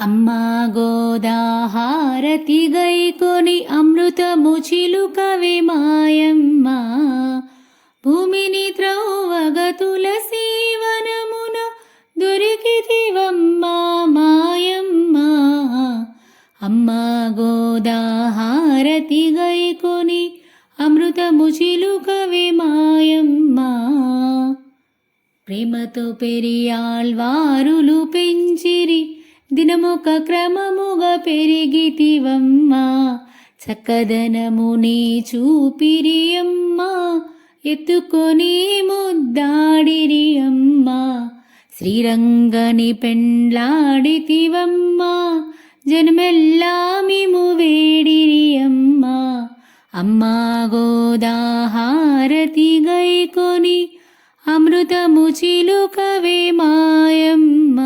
అమ్మా గోదాహారతి గైకొని అమృతము చిలుకవే మాయమ్మ. భూమిని త్రవ్వగ తులసీవనమున దొరికితివమ్మా మాయమ్మ. అమ్మా గోదాహారతి గైకొని అమృతము చిలుకవే మాయమ్మ. ప్రేమతో పెరియాళ్వారులు పెంచిరి దినమొక క్రమముగా పెరిగితివమ్మా. చక్కదనమునే చూపిరి అమ్మా, ఎత్తుకొని ముద్దాడిరి అమ్మా. శ్రీరంగని పెండ్లాడితివమ్మా, జనమెల్లా మిము వేడిరి అమ్మా. అమ్మా గోదాహారతి గైకొని అమృతము చిలుకవే మాయమ్మ.